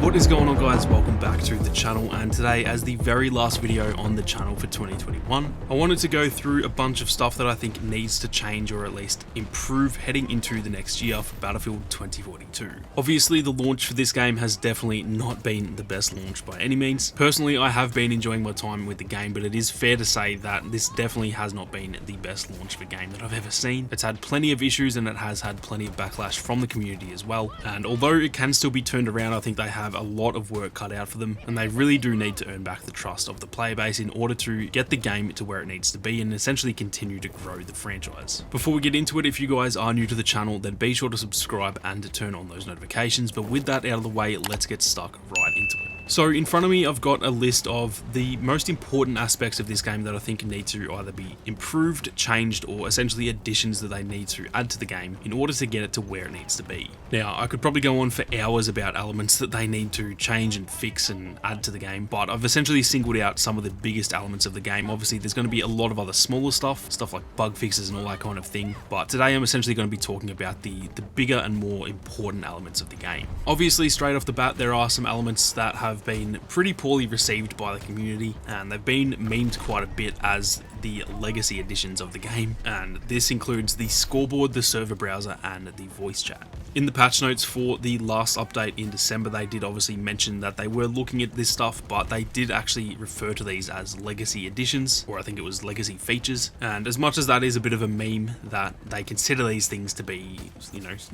What is going on, guys? Welcome back to the channel, and today, as the very last video on the channel for 2021, I wanted to go through a bunch of stuff that I think needs to change or at least improve heading into the next year for Battlefield 2042. Obviously, the launch for this game has definitely not been the best launch by any means. Personally, I have been enjoying my time with the game, but it is fair to say that this definitely has not been the best launch for a game that I've ever seen. It's had plenty of issues and it has had plenty of backlash from the community as well, and although it can still be turned around, I think they have a lot of work cut out for them, and they really do need to earn back the trust of the player base in order to get the game to where it needs to be and essentially continue to grow the franchise. Before we get into it, if you guys are new to the channel, then be sure to subscribe and to turn on those notifications. But with that out of the way, let's get stuck right into it. So in front of me, I've got a list of the most important aspects of this game that I think need to either be improved, changed, or essentially additions that they need to add to the game in order to get it to where it needs to be. Now, I could probably go on for hours about elements that they need to change and fix and add to the game, but I've essentially singled out some of the biggest elements of the game. Obviously, there's going to be a lot of other smaller stuff like bug fixes and all that kind of thing, but today I'm essentially going to be talking about the bigger and more important elements of the game. Obviously, straight off the bat, there are some elements that have been pretty poorly received by the community, and they've been memed quite a bit as the legacy editions of the game, and this includes the scoreboard, the server browser, and the voice chat. In the patch notes for the last update in December, they did obviously mention that they were looking at this stuff, but they did actually refer to these as legacy editions, or I think it was legacy features. And as much as that is a bit of a meme that they consider these things to be,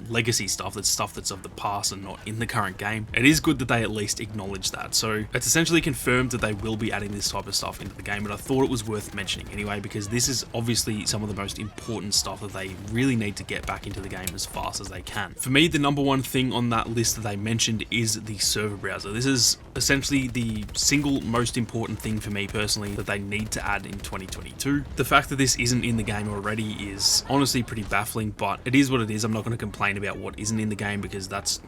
legacy stuff that's of the past and not in the current game, it is good that they at least acknowledge that. So it's essentially confirmed that they will be adding this type of stuff into the game, but I thought it was worth mentioning anyway, because this is obviously some of the most important stuff that they really need to get back into the game as fast as they can. For me, the number one thing on that list that they mentioned is the server browser. This is essentially the single most important thing for me personally that they need to add in 2022. The fact that this isn't in the game already is honestly pretty baffling, but it is what it is. I'm not going to complain about what isn't in the game because that's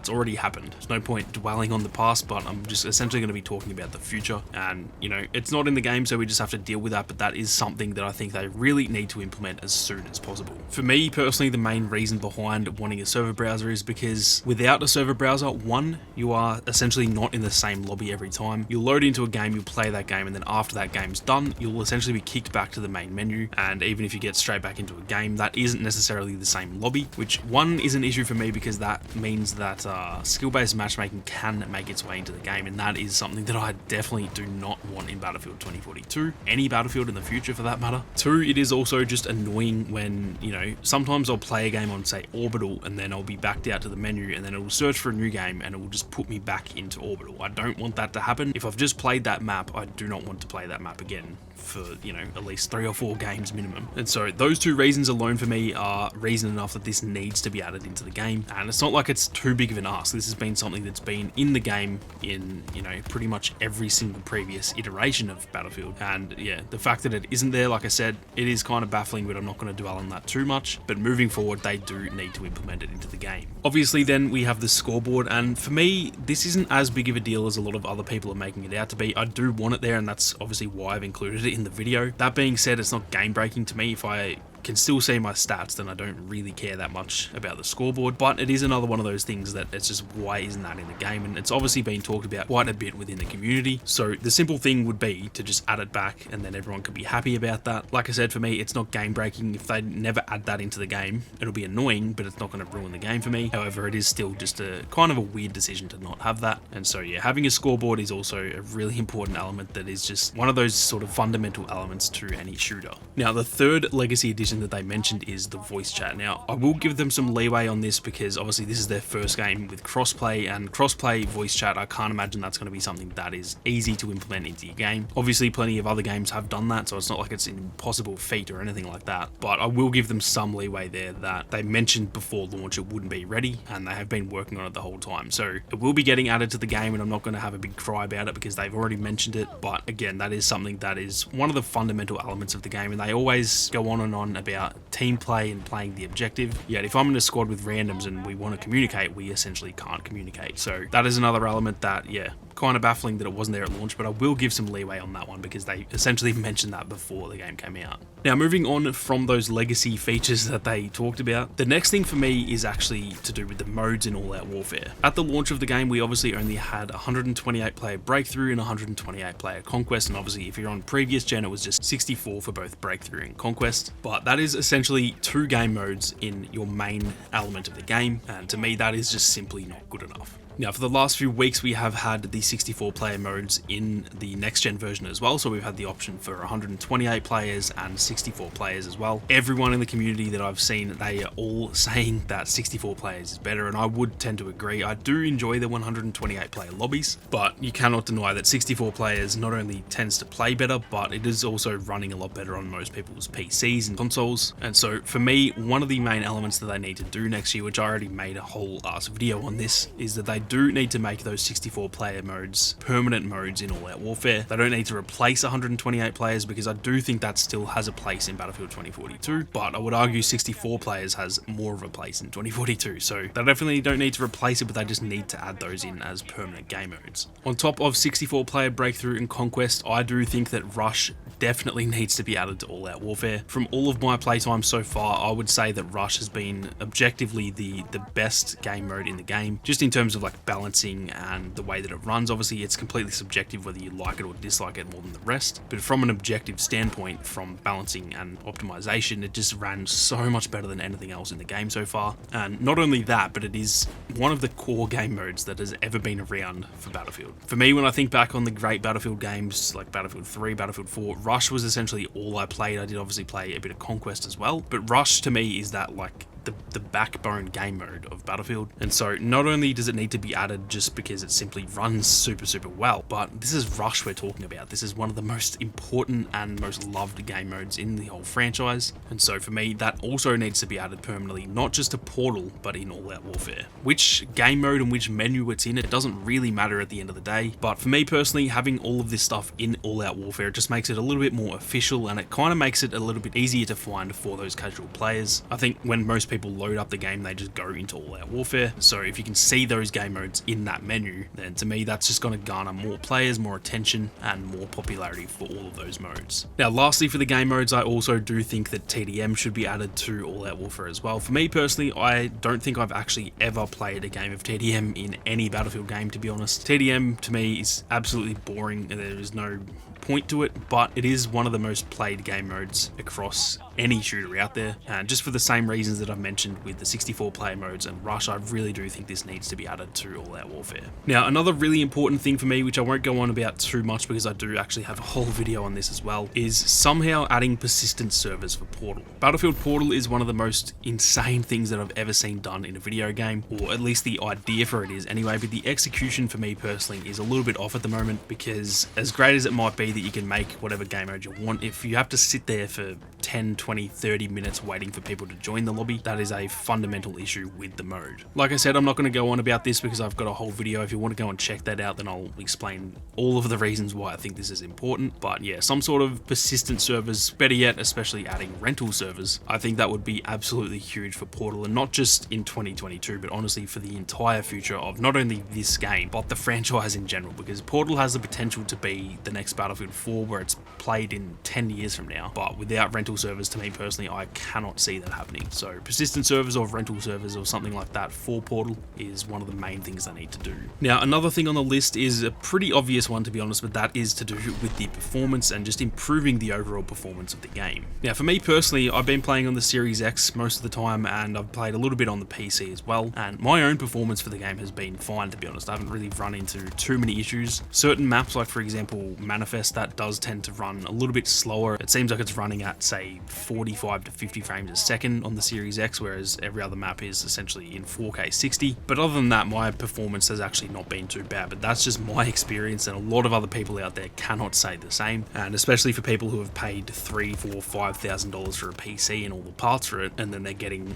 already happened. There's no point dwelling on the past, but I'm just essentially going to be talking about the future, and it's not in the game, so we just have to deal with that, but that is something that I think they really need to implement as soon as possible. For me personally, the main reason behind wanting a server browser is because without a server browser, one, you are essentially not in the same lobby every time. You'll load into a game, you'll play that game, and then after that game's done, you'll essentially be kicked back to the main menu, and even if you get straight back into a game, that isn't necessarily the same lobby, which one is an issue for me because that means that skill-based matchmaking can make its way into the game, and that is something that I definitely do not want in Battlefield 2042, any Battlefield in the future for that matter. Two, it is also just annoying when, sometimes I'll play a game on, say, Orbital, and then I'll be backed out to the menu, and then it will search for a new game, and it will just put me back into Orbital. I don't want that to happen. If I've just played that map, I do not want to play that map again for, at least 3 or 4 games minimum. And so those two reasons alone for me are reason enough that this needs to be added into the game, and it's not like it's too big of an ask. This has been something that's been in the game in, pretty much every single previous iteration of Battlefield, and yeah, the fact that it isn't there, like I said, it is kind of baffling, but I'm not going to dwell on that too much. But moving forward, they do need to implement it into the game. Obviously, then we have the scoreboard, and for me, this isn't as big of a deal as a lot of other people are making it out to be. I do want it there, and that's obviously why I've included it in the video. That being said, it's not game breaking to me. If I can still see my stats, then I don't really care that much about the scoreboard, but it is another one of those things that it's just, why isn't that in the game? And it's obviously been talked about quite a bit within the community, so the simple thing would be to just add it back, and then everyone could be happy about that. Like I said, for me, it's not game breaking. If they never add that into the game, it'll be annoying, but it's not going to ruin the game for me. However, it is still just a kind of a weird decision to not have that, and so yeah, having a scoreboard is also a really important element that is just one of those sort of fundamental elements to any shooter. Now, the third legacy edition that they mentioned is the voice chat. Now, I will give them some leeway on this because obviously this is their first game with crossplay, and crossplay voice chat, I can't imagine that's going to be something that is easy to implement into your game. Obviously, plenty of other games have done that, so it's not like it's an impossible feat or anything like that, but I will give them some leeway there that they mentioned before launch it wouldn't be ready, and they have been working on it the whole time. So it will be getting added to the game, and I'm not going to have a big cry about it because they've already mentioned it, but again, that is something that is one of the fundamental elements of the game, and they always go on and on about team play and playing the objective. Yet if I'm in a squad with randoms and we want to communicate, we essentially can't communicate. So that is another element that, yeah, kind of baffling that it wasn't there at launch, but I will give some leeway on that one because they essentially mentioned that before the game came out. Now, moving on from those legacy features that they talked about, the next thing for me is actually to do with the modes in All Out Warfare. At the launch of the game, we obviously only had 128 player Breakthrough and 128 player Conquest, and obviously if you're on previous gen, it was just 64 for both Breakthrough and Conquest. But that is essentially 2 game modes in your main element of the game, and to me that is just simply not good enough. Now, for the last few weeks, we have had the 64 player modes in the next gen version as well. So we've had the option for 128 players and 64 players as well. Everyone in the community that I've seen, they are all saying that 64 players is better, and I would tend to agree. I do enjoy the 128 player lobbies, but you cannot deny that 64 players not only tends to play better, but it is also running a lot better on most people's PCs and consoles. And so for me, one of the main elements that they need to do next year, which I already made a whole ass video on this, is that they do need to make those 64 player modes permanent modes in All Out Warfare. They don't need to replace 128 players because I do think that still has a place in Battlefield 2042, but I would argue 64 players has more of a place in 2042, so they definitely don't need to replace it, but they just need to add those in as permanent game modes. On top of 64 player Breakthrough and Conquest, I do think that Rush definitely needs to be added to All Out Warfare. From all of my playtime so far, I would say that Rush has been objectively the best game mode in the game, just in terms of like balancing and the way that it runs. Obviously, it's completely subjective whether you like it or dislike it more than the rest, but from an objective standpoint, from balancing and optimization, it just ran so much better than anything else in the game so far. And not only that, but it is one of the core game modes that has ever been around for Battlefield. For me, when I think back on the great Battlefield games like Battlefield 3, Battlefield 4, Rush was essentially all I played. I did obviously play a bit of Conquest as well, but Rush to me is that like the backbone game mode of Battlefield. And so not only does it need to be added just because it simply runs super well, but this is Rush we're talking about. This is one of the most important and most loved game modes in the whole franchise. And so for me, that also needs to be added permanently, not just to Portal, but in All Out Warfare. Which game mode and which menu it's in, it doesn't really matter at the end of the day. But for me personally, having all of this stuff in All Out Warfare, it just makes it a little bit more official, and it kind of makes it a little bit easier to find for those casual players. I think when most people load up the game, they just go into All Out Warfare. So if you can see those game modes in that menu, then to me that's just going to garner more players, more attention, and more popularity for all of those modes. Now lastly, for the game modes, I also do think that TDM should be added to All Out Warfare as well. For me personally, I don't think I've actually ever played a game of TDM in any Battlefield game, to be honest. TDM to me is absolutely boring, and there is no point to it, but it is one of the most played game modes across any shooter out there, and just for the same reasons that I've mentioned with the 64 player modes and Rush, I really do think this needs to be added to All Out Warfare. Now, another really important thing for me, which I won't go on about too much because I do actually have a whole video on this as well, is somehow adding persistent servers for Portal. Battlefield Portal is one of the most insane things that I've ever seen done in a video game, or at least the idea for it is anyway, but the execution for me personally is a little bit off at the moment, because as great as it might be that you can make whatever game mode you want, if you have to sit there for 10, 20, 30 minutes waiting for people to join the lobby, that is a fundamental issue with the mode. Like I said, I'm not going to go on about this because I've got a whole video. If you want to go and check that out, then I'll explain all of the reasons why I think this is important. But yeah, some sort of persistent servers, better yet, especially adding rental servers, I think that would be absolutely huge for Portal, and not just in 2022, but honestly for the entire future of not only this game, but the franchise in general, because Portal has the potential to be the next Battlefield 4 where it's played in 10 years from now, but without rental servers, to me personally, I cannot see that happening. So persistent servers or rental servers or something like that for Portal is one of the main things I need to do. Now, another thing on the list is a pretty obvious one, to be honest, but that is to do with the performance and just improving the overall performance of the game. Now, for me personally, I've been playing on the Series X most of the time, and I've played a little bit on the PC as well, and my own performance for the game has been fine, to be honest. I haven't really run into too many issues. Certain maps, like for example Manifest, that does tend to run a little bit slower. It seems like it's running at say 45 to 50 frames a second on the Series X, whereas every other map is essentially in 4K 60. But other than that, my performance has actually not been too bad, but that's just my experience, and a lot of other people out there cannot say the same. And especially for people who have paid $3,000, $4,000, $5,000 for a PC and all the parts for it, and then they're getting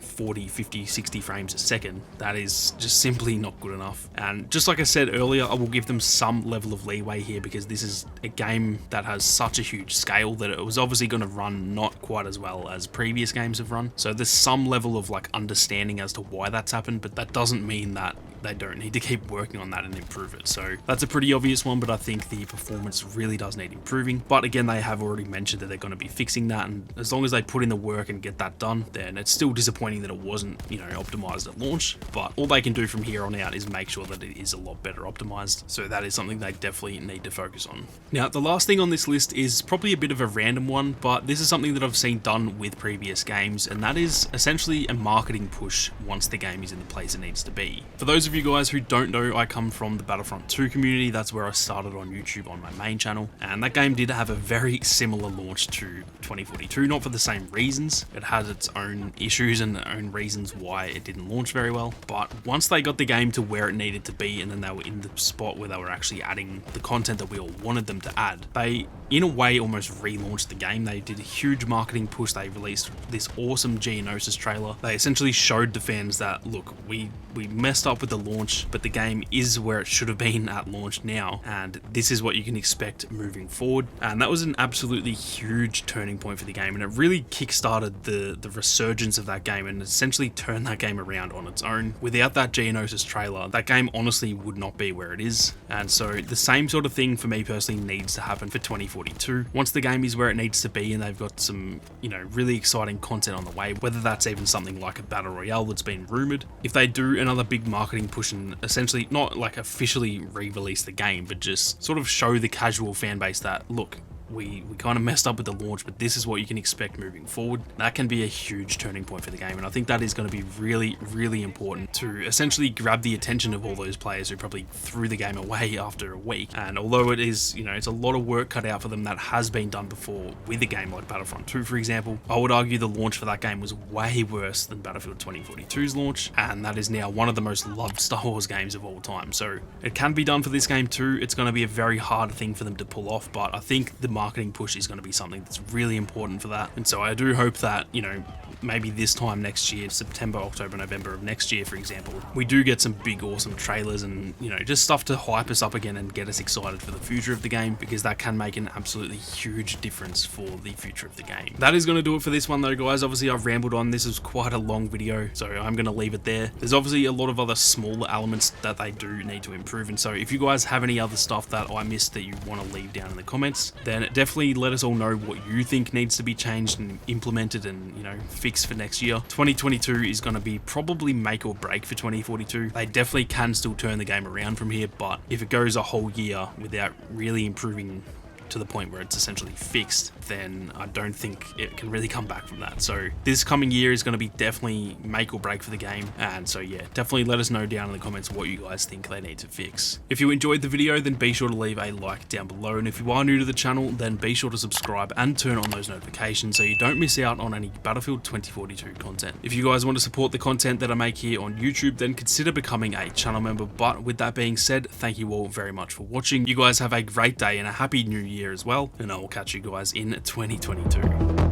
40, 50, 60 frames a second. That is just simply not good enough. And just like I said earlier, I will give them some level of leeway here, because this is a game that has such a huge scale that it was obviously going to run not quite as well as previous games have run. So there's some level of like understanding as to why that's happened, but that doesn't mean that they don't need to keep working on that and improve it. So that's a pretty obvious one, but I think the performance really does need improving. But again, they have already mentioned that they're going to be fixing that, and as long as they put in the work and get that done, then it's still disappointing that it wasn't, you know, optimized at launch. But all they can do from here on out is make sure that it is a lot better optimized. So that is something they definitely need to focus on. Now, the last thing on this list is probably a bit of a random one, but this is something that I've seen done with previous games, and that is essentially a marketing push once the game is in the place it needs to be. For those of you guys who don't know, I come from the Battlefront 2 community. That's where I started on YouTube on my main channel, and that game did have a very similar launch to 2042, not for the same reasons. It had its own issues and own reasons why it didn't launch very well, but once they got the game to where it needed to be, and then they were in the spot where they were actually adding the content that we all wanted them to add, they in a way almost relaunched the game. They did a huge marketing push. They released this awesome Geonosis trailer. They essentially showed the fans that, look, we messed up with the launch, but the game is where it should have been at launch now, and this is what you can expect moving forward. And that was an absolutely huge turning point for the game, and it really kickstarted the resurgence of that game and essentially turned that game around on its own. Without that Geonosis trailer, that game honestly would not be where it is. And so the same sort of thing for me personally needs to happen for 2042. Once the game is where it needs to be and they've got some, you know, really exciting content on the way, whether that's even something like a battle royale that's been rumored, if they do another big marketing push and essentially not like officially re-release the game, but just sort of show the casual fan base that, look, we kind of messed up with the launch, but this is what you can expect moving forward. That can be a huge turning point for the game, and I think that is going to be really, really important to essentially grab the attention of all those players who probably threw the game away after a week. And although it is, you know, it's a lot of work cut out for them that has been done before with a game like Battlefront 2, for example, I would argue the launch for that game was way worse than Battlefield 2042's launch, and that is now one of the most loved Star Wars games of all time. So it can be done for this game too. It's going to be a very hard thing for them to pull off, but I think the marketing push is going to be something that's really important for that. And so I do hope that, you know, maybe this time next year, September, October, November of next year, for example, we do get some big awesome trailers and, you know, just stuff to hype us up again and get us excited for the future of the game, because that can make an absolutely huge difference for the future of the game. That is going to do it for this one though, guys. Obviously I've rambled on. This is quite a long video, so I'm going to leave it there. There's obviously a lot of other smaller elements that they do need to improve, and so if you guys have any other stuff that I missed that you want to leave down in the comments, then definitely let us all know what you think needs to be changed and implemented and, you know, fixed for next year. 2022 is going to be probably make or break for 2042. They definitely can still turn the game around from here, but if it goes a whole year without really improving to the point where it's essentially fixed, then I don't think it can really come back from that. So this coming year is going to be definitely make or break for the game, and so yeah, definitely let us know down in the comments what you guys think they need to fix. If you enjoyed the video, then be sure to leave a like down below, and if you are new to the channel, then be sure to subscribe and turn on those notifications so you don't miss out on any Battlefield 2042 content. If you guys want to support the content that I make here on YouTube, then consider becoming a channel member. But with that being said, thank you all very much for watching. You guys have a great day and a happy new year as well, and I will catch you guys in 2022.